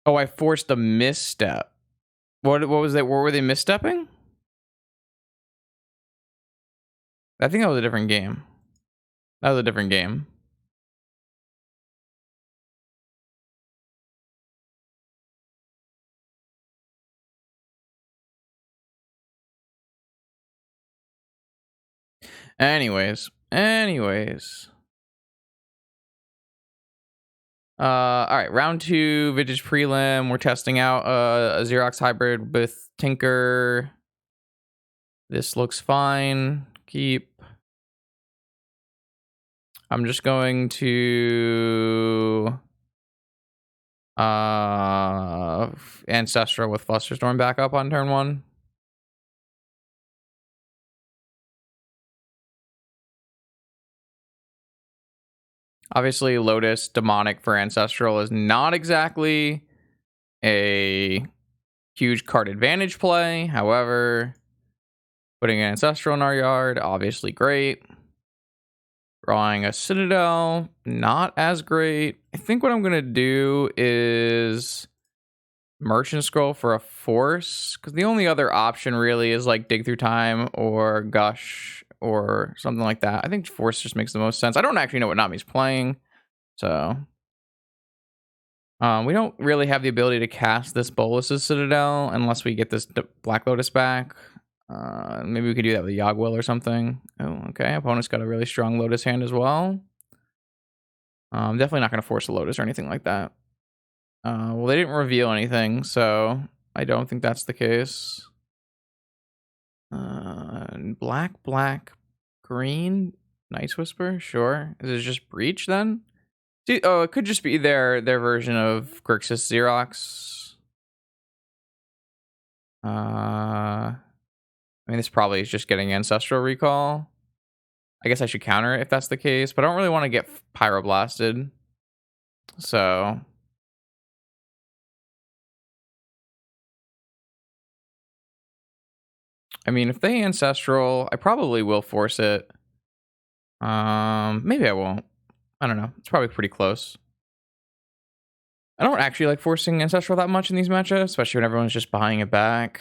Oh, I forced a misstep. What was that? What were they misstepping? I think that was a different game. That was a different game. Anyways. All right, round 2, vintage prelim. We're testing out a Xerox hybrid with Tinker. This looks fine. Keep. I'm just going to Ancestral with Flusterstorm back up on turn 1. Obviously, Lotus Demonic for Ancestral is not exactly a huge card advantage play. However, putting an Ancestral in our yard, obviously great. Drawing a Citadel, not as great. I think what I'm going to do is Merchant Scroll for a Force, because the only other option really is like Dig Through Time or Gush or something like that. I think Force just makes the most sense. I don't actually know what Nami's playing, so we don't really have the ability to cast this Bolus's Citadel unless we get this Black Lotus back. Maybe we could do that with Yogwill or something. Oh, okay. Opponent's got a really strong Lotus hand as well. Definitely not going to force a Lotus or anything like that. Well, they didn't reveal anything, so I don't think that's the case. Black, green, Night's Whisper, sure. Is it just Breach then? Oh, it could just be their version of Grixis Xerox. I mean, this probably is just getting Ancestral Recall. I guess I should counter it if that's the case, but I don't really want to get Pyroblasted. So I mean, if they Ancestral, I probably will force it. Maybe I won't. I don't know. It's probably pretty close. I don't actually like forcing Ancestral that much in these matchups, especially when everyone's just buying it back.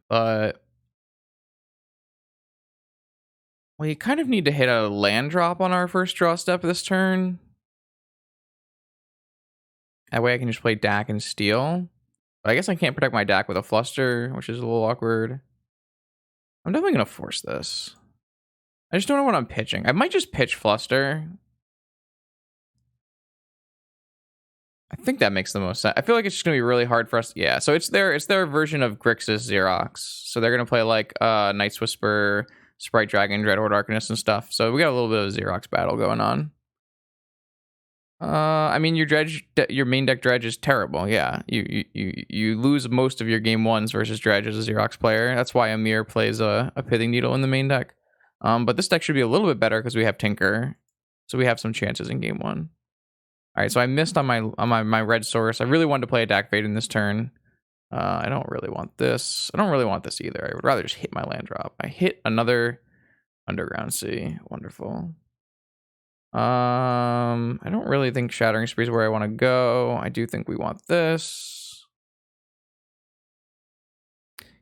But we kind of need to hit a land drop on our first draw step this turn. That way I can just play Dak and steal. But I guess I can't protect my Dak with a Fluster, which is a little awkward. I'm definitely going to force this. I just don't know what I'm pitching. I might just pitch Fluster. I think that makes the most sense. I feel like it's just gonna be really hard for us. Yeah, so it's their version of Grixis Xerox. So they're gonna play like Night's Whisper, Sprite Dragon, Dreadhorde Arcanist, and stuff. So we got a little bit of a Xerox battle going on. I mean, your main deck Dredge is terrible. Yeah, you lose most of your game ones versus Dredge as a Xerox player. That's why Amir plays a Pithing Needle in the main deck. But this deck should be a little bit better because we have Tinker, so we have some chances in game 1. All right, so I missed on my red source. I really wanted to play a Dak Fade in this turn. I don't really want this. I don't really want this either. I would rather just hit my land drop. I hit another Underground Sea. Wonderful. I don't really think Shattering Spree is where I want to go. I do think we want this.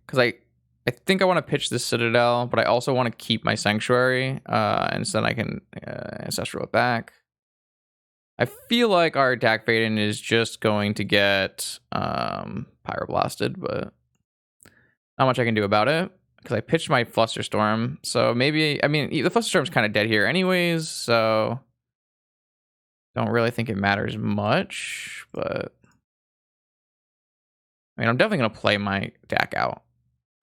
Because I think I want to pitch this Citadel, but I also want to keep my Sanctuary. And so then I can Ancestral it back. I feel like our Dak Vaden is just going to get Pyroblasted, but not much I can do about it because I pitched my Flusterstorm. So maybe, I mean, the Flusterstorm's kind of dead here anyways, so don't really think it matters much, but I mean, I'm definitely going to play my Dak out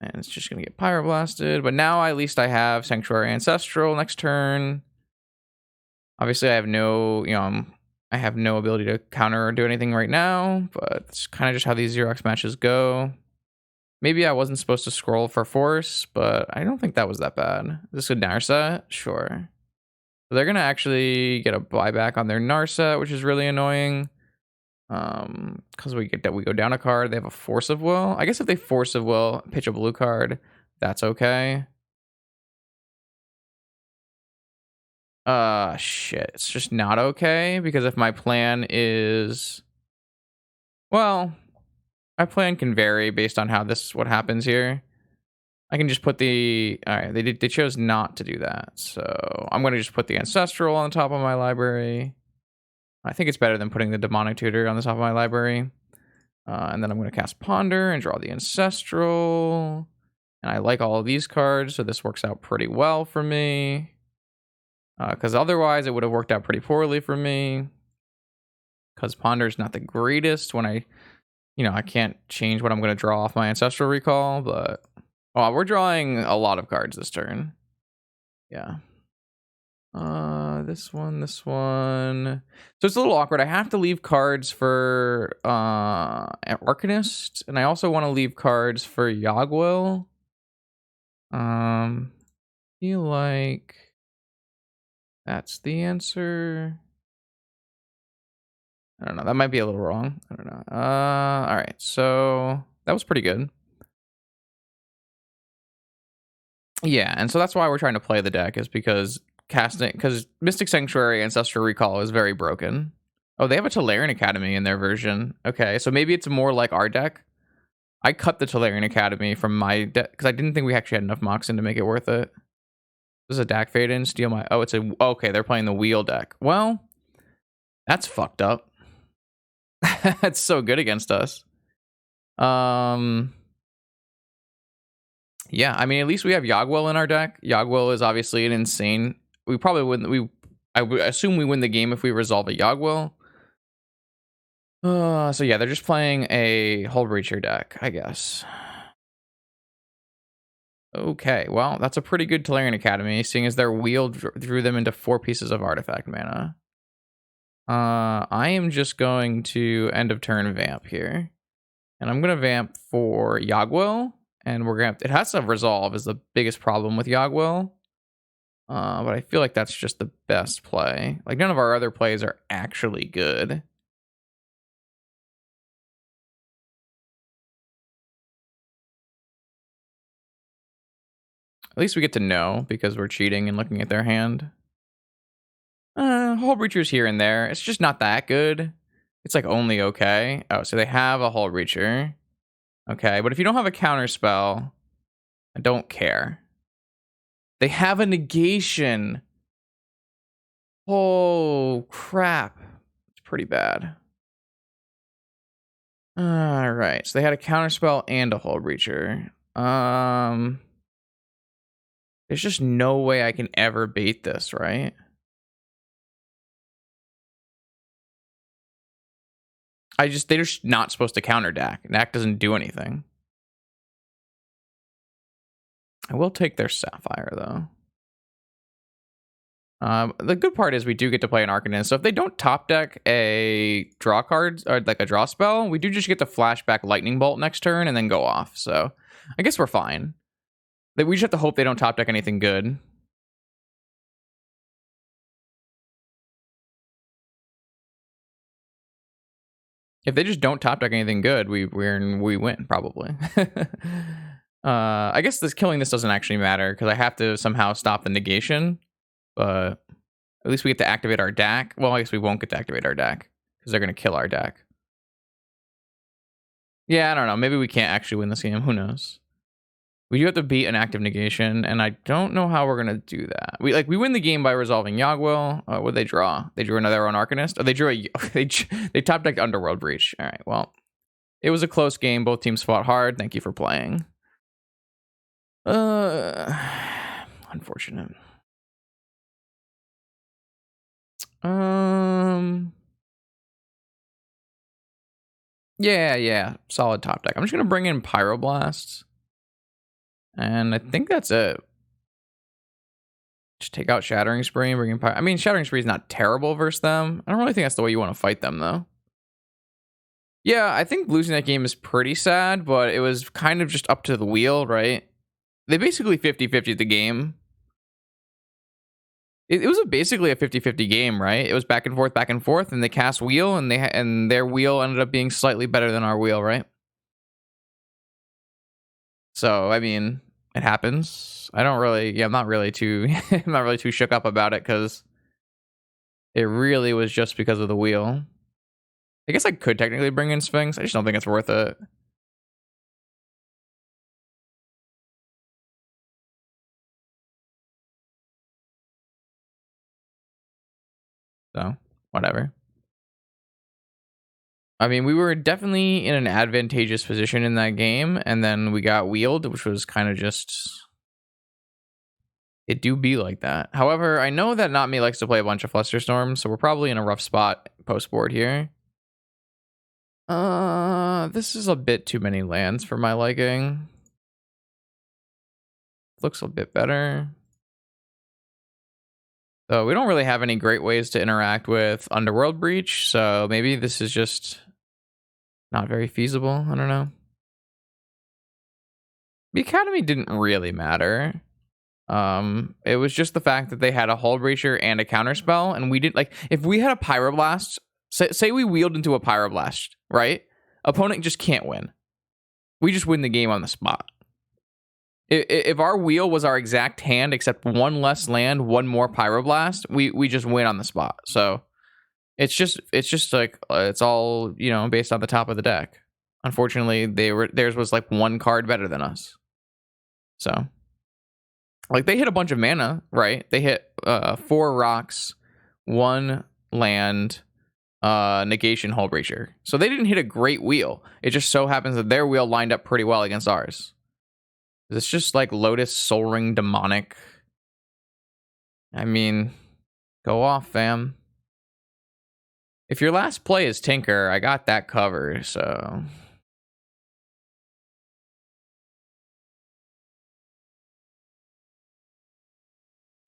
and it's just going to get Pyroblasted, but now at least I have Sanctuary Ancestral next turn. Obviously, I have no, I have no ability to counter or do anything right now, but it's kind of just how these Xerox matches go. Maybe I wasn't supposed to scroll for Force, but I don't think that was that bad. Is this a Narset? Sure. So they're going to actually get a buyback on their Narset, which is really annoying. Because we go down a card. They have a Force of Will. I guess if they Force of Will, pitch a blue card, that's okay. Shit. It's just not okay because if my plan is, well, my plan can vary based on how what happens here. I can just put the... Alright, they chose not to do that. So I'm going to just put the Ancestral on the top of my library. I think it's better than putting the Demonic Tutor on the top of my library. And then I'm going to cast Ponder and draw the Ancestral. And I like all of these cards, so this works out pretty well for me. Because otherwise it would have worked out pretty poorly for me. Because Ponder's not the greatest when I can't change what I'm going to draw off my Ancestral Recall, but... Oh, we're drawing a lot of cards this turn. Yeah. This one. So it's a little awkward. I have to leave cards for Arcanist, and I also want to leave cards for Yogwill. Feel like that's the answer. I don't know. That might be a little wrong. I don't know. All right. So that was pretty good. Yeah, and so that's why we're trying to play the deck, is because Mystic Sanctuary Ancestral Recall is very broken. Oh, they have a Tolarian Academy in their version. Okay, so maybe it's more like our deck. I cut the Tolarian Academy from my deck because I didn't think we actually had enough Moxen to make it worth it. This is a Dak Fade in, steal my... Oh, okay, they're playing the Wheel deck. Well, that's fucked up. That's so good against us. Yeah, I mean, at least we have Yogwill in our deck. Yogwill is obviously an insane... We probably wouldn't... I would assume we win the game if we resolve a Yogwill. So yeah, they're just playing a Hold Reacher deck, I guess. Okay, well, that's a pretty good Tolarian Academy, seeing as their Wheel drew them into 4 pieces of artifact mana. I am just going to end of turn vamp here. And I'm going to vamp for Yogwill. And we're going to... It has to resolve is the biggest problem with Yogwill. But I feel like that's just the best play. Like, none of our other plays are actually good. At least we get to know, because we're cheating and looking at their hand. Hull Breacher's here and there. It's just not that good. It's like only okay. Oh, so they have a Hull Breacher. Okay, but if you don't have a counter spell, I don't care. They have a negation. Oh, crap. It's pretty bad. Alright, so they had a counter spell and a Hull Breacher. There's just no way I can ever bait this, right? They're just not supposed to counter Dak. Dak doesn't do anything. I will take their Sapphire, though. The good part is we do get to play an Arcanist. So if they don't top deck a draw card, or like a draw spell, we do just get to flashback Lightning Bolt next turn and then go off. So I guess we're fine. We just have to hope they don't top deck anything good. If they just don't top deck anything good, we win, probably. I guess killing this doesn't actually matter, because I have to somehow stop the negation. But at least we get to activate our Dak. Well, I guess we won't get to activate our Dak, because they're going to kill our Dak. Yeah, I don't know. Maybe we can't actually win this game. Who knows? We do have to beat an active negation, and I don't know how we're going to do that. We win the game by resolving Yogwill. What did they draw? They drew another on Arcanist? Oh, they drew they top decked Underworld Breach. All right, well, it was a close game. Both teams fought hard. Thank you for playing. Unfortunate. Yeah. Solid top deck. I'm just going to bring in Pyroblasts. And I think that's it. Just take out Shattering Spree and bring in I mean, Shattering Spree is not terrible versus them. I don't really think that's the way you want to fight them, though. Yeah, I think losing that game is pretty sad, but it was kind of just up to the wheel, right? They basically 50-50'd the game. It was basically a 50-50 game, right? It was back and forth, and they cast wheel, and their wheel ended up being slightly better than our wheel, right? So, I mean, it happens. I'm not really too shook up about it, because it really was just because of the wheel. I guess I could technically bring in Sphinx. I just don't think it's worth it. whatever. I mean, we were definitely in an advantageous position in that game, and then we got wheeled, which was kind of just... It do be like that. However, I know that Not Me likes to play a bunch of Flusterstorms, so we're probably in a rough spot post-board here. This is a bit too many lands for my liking. Looks a bit better. So we don't really have any great ways to interact with Underworld Breach, so maybe this is just not very feasible. I don't know. The Academy didn't really matter. It was just the fact that they had a Hull Breacher and a counterspell, and we didn't like if we had a Pyroblast, say we wheeled into a Pyroblast, right? Opponent just can't win. We just win the game on the spot. If our wheel was our exact hand, except one less land, one more Pyroblast, we just win on the spot. So it's just like it's all, you know, based on the top of the deck. Unfortunately, theirs was like one card better than us. So like they hit a bunch of mana, right? They hit 4 rocks, 1 land, negation Hull Breacher. So they didn't hit a great wheel. It just so happens that their wheel lined up pretty well against ours. It's just like Lotus, Soul Ring, Demonic. I mean, go off, fam. If your last play is Tinker, I got that covered, so...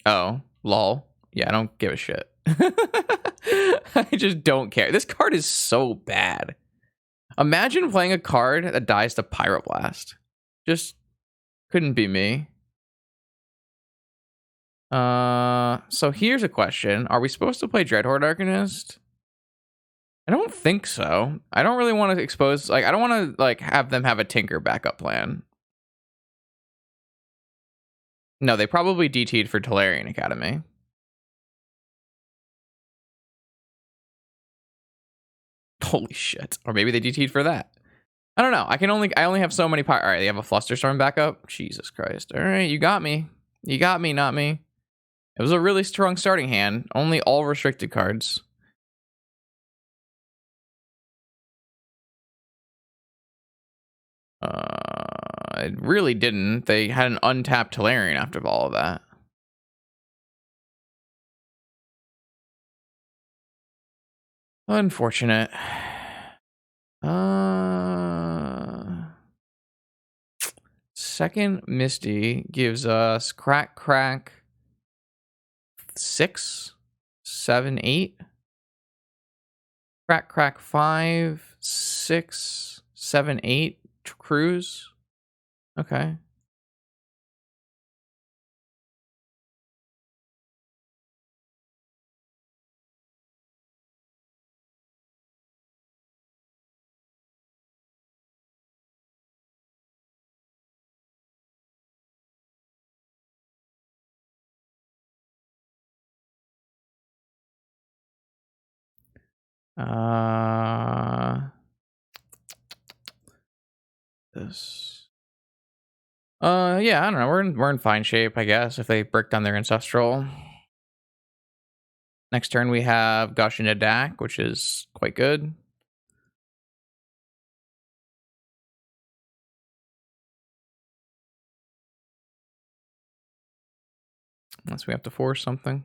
Oh, lol. Yeah, I don't give a shit. I just don't care. This card is so bad. Imagine playing a card that dies to Pyroblast. Just couldn't be me. So here's a question. Are we supposed to play Dreadhorde Arcanist? I don't think so. I don't really want to expose... Like, I don't want to, like, have them have a Tinker backup plan. No, they probably DT'd for Tolarian Academy. Holy shit. Or maybe they DT'd for that. I don't know. I only have so many... All right, they have a Flusterstorm backup? Jesus Christ. All right, you got me. You got me, not me. It was a really strong starting hand. Only all restricted cards. It really didn't. They had an untapped Tolarian after all of that. Unfortunate. Second Misty gives us crack 6, 7, 8. Crack 5, 6, 7, 8. Cruise. Okay. This. Yeah, I don't know. We're in fine shape, I guess, if they break down their ancestral. Next turn we have Gush into Dak, which is quite good. Unless we have to force something.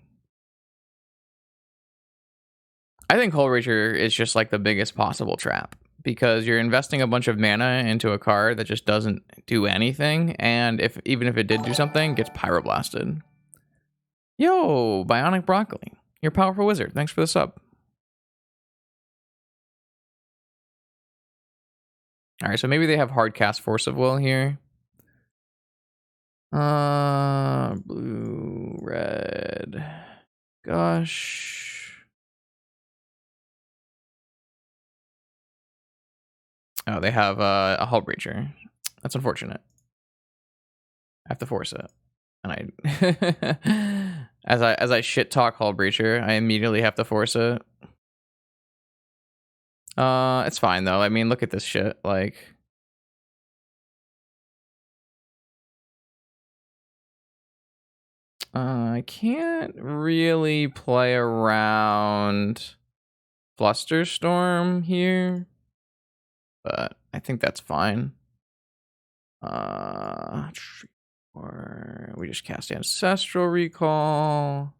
I think Hull Breacher is just like the biggest possible trap, because you're investing a bunch of mana into a card that just doesn't do anything, and even if it did do something, it gets Pyroblasted. Yo, Bionic Broccoli. You're a powerful wizard. Thanks for the sub. Alright, so maybe they have hard cast Force of Will here. Blue, red. Gosh. Oh, they have a Hull Breacher. That's unfortunate. I have to force it. And I as I shit talk Hull Breacher, I immediately have to force it. It's fine though. I mean, look at this shit. Like, I can't really play around Flusterstorm here, but I think that's fine. Or we just cast Ancestral Recall.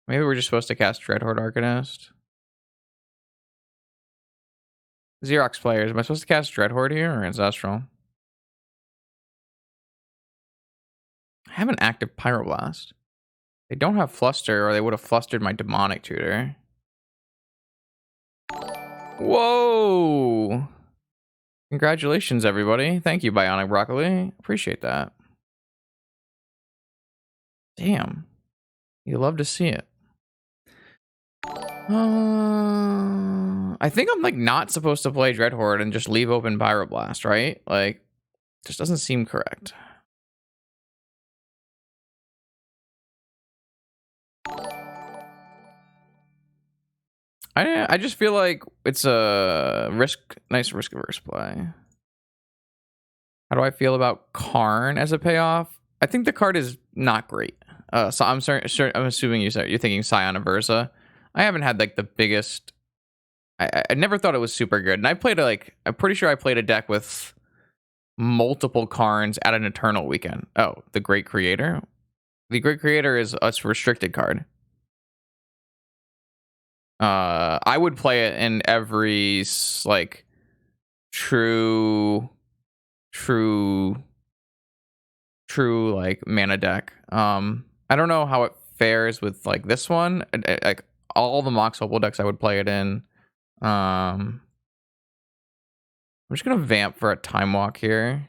Maybe we're just supposed to cast Dreadhorde Arcanist. Xerox players, am I supposed to cast Dreadhorde here or Ancestral? I have an active Pyroblast. They don't have Fluster, or they would have flustered my Demonic Tutor. Whoa! Congratulations, everybody. Thank you, Bionic Broccoli. Appreciate that. Damn. You love to see it. I think I'm like not supposed to play Dreadhorde and just leave open Pyroblast, right? Like, just doesn't seem correct. I just feel like it's a nice risk averse play. How do I feel about Karn as a payoff? I think the card is not great. So I'm assuming you're thinking Scion and Versa. I haven't had like the biggest. I never thought it was super good, and I played I'm pretty sure I played a deck with multiple Karns at an Eternal weekend. Oh, the Great Creator. The Great Creator is a restricted card. I would play it in every like true like mana deck. I don't know how it fares with like this one. Like all the Mox Opal decks I would play it in. I'm just gonna vamp for a Time Walk here.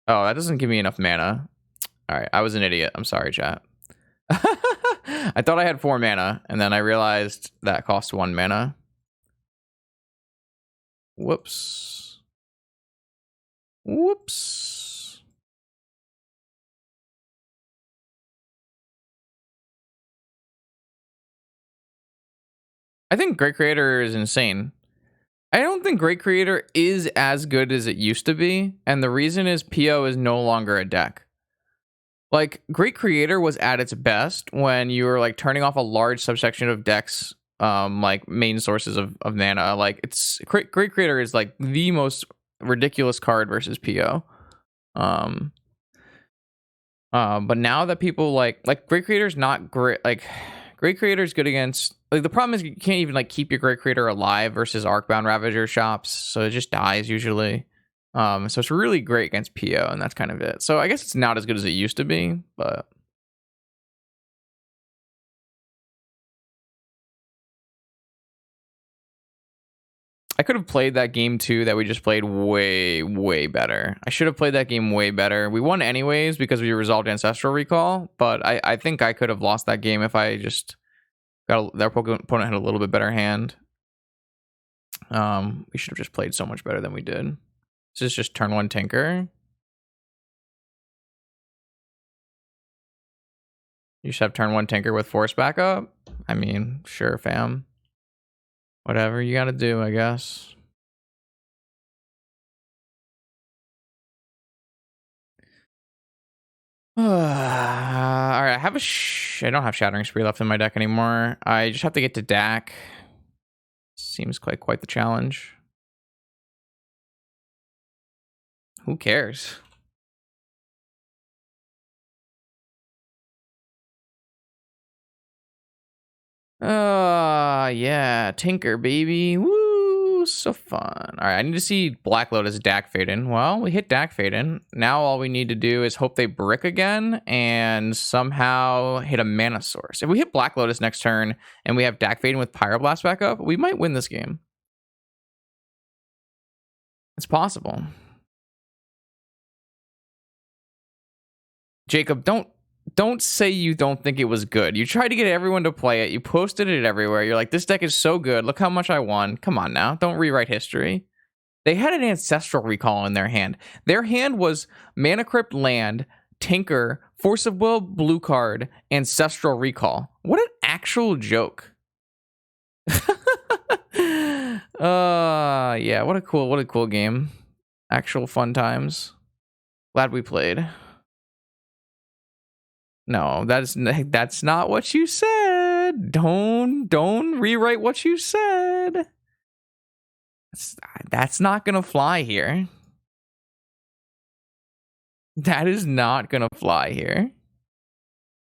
Oh, that doesn't give me enough mana. Alright, I was an idiot. I'm sorry, chat. I thought I had 4 mana, and then I realized that cost 1 mana. Whoops. Whoops. I think Great Creator is insane. I don't think Great Creator is as good as it used to be, and the reason is PO is no longer a deck. Like, Great Creator was at its best when you were like turning off a large subsection of decks, like main sources of mana. Like, it's Great Creator is like the most ridiculous card versus PO. But now that people like Great Creator's not great. Like, Great Creator is good against. Like, the problem is you can't even like keep your Great Creator alive versus Arcbound Ravager shops, so it just dies usually. So it's really great against PO, and that's kind of it. So I guess it's not as good as it used to be, but I could have played that game too that we just played way better. I should have played that game way better. We won anyways because we resolved Ancestral Recall, but I think I could have lost that game if I just got their opponent had a little bit better hand. We should have just played so much better than we did. This is just turn 1 Tinker. You should have turn 1 Tinker with Force backup. I mean, sure, fam. Whatever you gotta do, I guess. Alright, I have I don't have Shattering Spree left in my deck anymore. I just have to get to Dak. Seems quite the challenge. Who cares? Yeah, Tinker, baby. Woo, so fun. All right, I need to see Black Lotus Dak Faden. Well, we hit Dak Faden. Now all we need to do is hope they brick again and somehow hit a mana source. If we hit Black Lotus next turn and we have Dak Faden with Pyroblast back up, we might win this game. It's possible. Jacob, don't say you don't think it was good. You tried to get everyone to play it. You posted it everywhere. You're like, this deck is so good. Look how much I won. Come on now. Don't rewrite history. They had an Ancestral Recall in their hand. Their hand was Mana Crypt Land, Tinker, Force of Will, blue card, Ancestral Recall. What an actual joke. Yeah, what a cool game. Actual fun times. Glad we played. No, that's not what you said. Don't rewrite what you said. That's not gonna fly here. That is not gonna fly here.